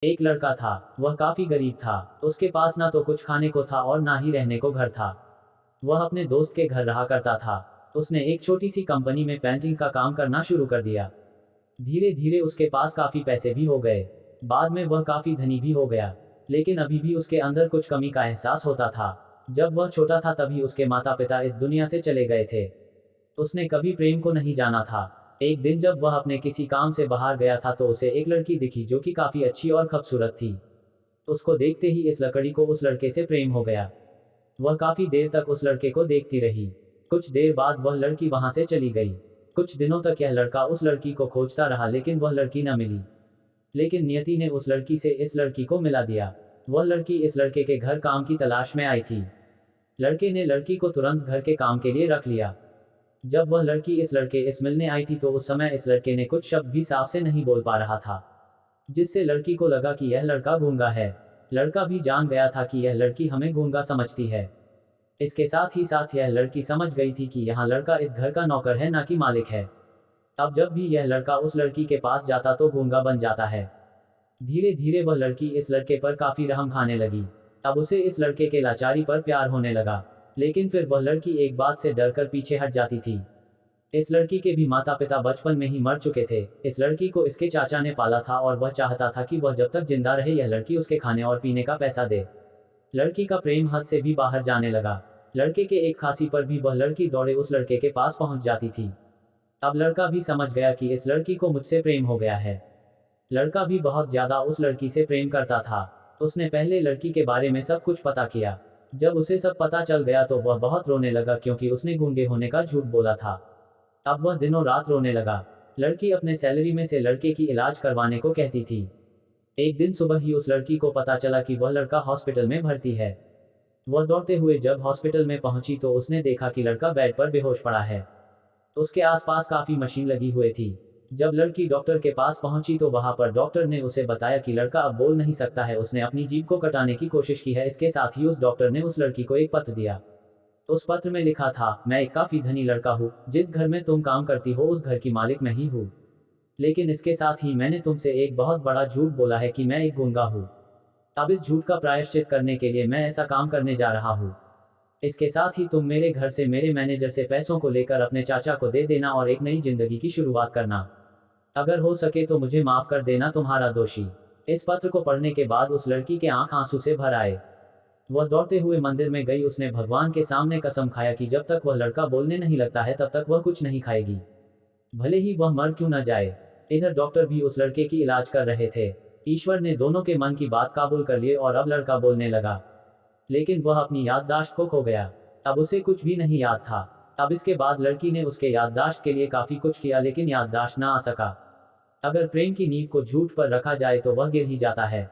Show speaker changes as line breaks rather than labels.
एक लड़का था। वह काफी गरीब था। उसके पास ना तो कुछ खाने को था और ना ही रहने को घर था। वह अपने दोस्त के घर रहा करता था। उसने एक छोटी सी कंपनी में पेंटिंग का काम करना शुरू कर दिया। धीरे धीरे उसके पास काफी पैसे भी हो गए। बाद में वह काफी धनी भी हो गया। लेकिन अभी भी उसके अंदर कुछ कमी का एहसास होता था। जब वह छोटा था तभी उसके माता पिता इस दुनिया से चले गए थे। उसने कभी प्रेम को नहीं जाना था। एक दिन जब वह अपने किसी काम से बाहर गया था तो उसे एक लड़की दिखी जो कि काफी अच्छी और खूबसूरत थी। उसको देखते ही इस लकड़ी को उस लड़के से प्रेम हो गया। वह काफी देर तक उस लड़के को देखती रही। कुछ देर बाद वह लड़की वहां से चली गई। कुछ दिनों तक यह लड़का उस लड़की को खोजता रहा लेकिन वह लड़की न मिली। लेकिन नियति ने उस लड़की से इस लड़की को मिला दिया। वह लड़की इस लड़के के घर काम की तलाश में आई थी। लड़के ने लड़की को तुरंत घर के काम के लिए रख लिया। जब वह लड़की इस लड़के इस मिलने आई थी तो उस समय इस लड़के ने कुछ शब्द भी साफ से नहीं बोल पा रहा था, जिससे लड़की को लगा कि यह लड़का गूंगा है। लड़का भी जान गया था कि यह लड़की हमें गूंगा समझती है। इसके साथ ही साथ यह लड़की समझ गई थी कि यहाँ लड़का इस घर का नौकर है ना कि मालिक है। अब जब भी यह लड़का उस लड़की के पास जाता तो गूंगा बन जाता है। धीरे धीरे वह लड़की इस लड़के पर काफी रहम खाने लगी। अब उसे इस लड़के के लाचारी पर प्यार होने लगा। लेकिन फिर वह लड़की एक बात से डरकर पीछे हट जाती थी। इस लड़की के भी माता पिता बचपन में ही मर चुके थे। इस लड़की को इसके चाचा ने पाला था और वह चाहता था कि वह जब तक जिंदा रहे यह लड़की उसके खाने और पीने का पैसा दे। लड़की का प्रेम हद से भी बाहर जाने लगा। लड़के के एक खांसी पर भी वह लड़की दौड़े उस लड़के के पास पहुंच जाती थी। अब लड़का भी समझ गया कि इस लड़की को मुझसे प्रेम हो गया है। लड़का भी बहुत ज्यादा उस लड़की से प्रेम करता था। उसने पहले लड़की के बारे में सब कुछ पता किया। जब उसे सब पता चल गया तो वह बहुत रोने लगा क्योंकि उसने गूंगे होने का झूठ बोला था। अब वह दिनों रात रोने लगा। लड़की अपने सैलरी में से लड़के की इलाज करवाने को कहती थी। एक दिन सुबह ही उस लड़की को पता चला कि वह लड़का हॉस्पिटल में भर्ती है। वह दौड़ते हुए जब हॉस्पिटल में पहुंची तो उसने देखा कि लड़का बेड पर बेहोश पड़ा है। उसके आसपास काफी मशीन लगी हुई थी। जब लड़की डॉक्टर के पास पहुंची तो वहां पर डॉक्टर ने उसे बताया कि लड़का अब बोल नहीं सकता है, उसने अपनी जीभ को कटाने की कोशिश की है। इसके साथ ही उस डॉक्टर ने उस लड़की को एक पत्र दिया। उस पत्र में लिखा था, मैं एक काफी धनी लड़का हूँ, जिस घर में तुम काम करती हो उस घर की मालिक मैं ही हूँ। लेकिन इसके साथ ही मैंने तुमसे एक बहुत बड़ा झूठ बोला है कि मैं एक गूंगा हूँ। अब इस झूठ का प्रायश्चित करने के लिए मैं ऐसा काम करने जा रहा हूँ। इसके साथ ही तुम मेरे घर से मेरे मैनेजर से पैसों को लेकर अपने चाचा को दे देना और एक नई जिंदगी की शुरुआत करना। अगर हो सके तो मुझे माफ कर देना, तुम्हारा दोषी। इस पत्र को पढ़ने के बाद उस लड़की के आंख आंसू से भर आए। वह दौड़ते हुए मंदिर में गई। उसने भगवान के सामने कसम खाया कि जब तक वह लड़का बोलने नहीं लगता है तब तक वह कुछ नहीं खाएगी, भले ही वह मर क्यों न जाए। इधर डॉक्टर भी उस लड़के की इलाज कर रहे थे। ईश्वर ने दोनों के मन की बात काबूल कर लिए और अब लड़का बोलने लगा। लेकिन वह अपनी याददाश्त को खो गया। अब उसे कुछ भी नहीं याद था। अब इसके बाद लड़की ने उसके याददाश्त के लिए काफी कुछ किया लेकिन याददाश्त ना आ सका। अगर प्रेम की नींव को झूठ पर रखा जाए तो वह गिर ही जाता है।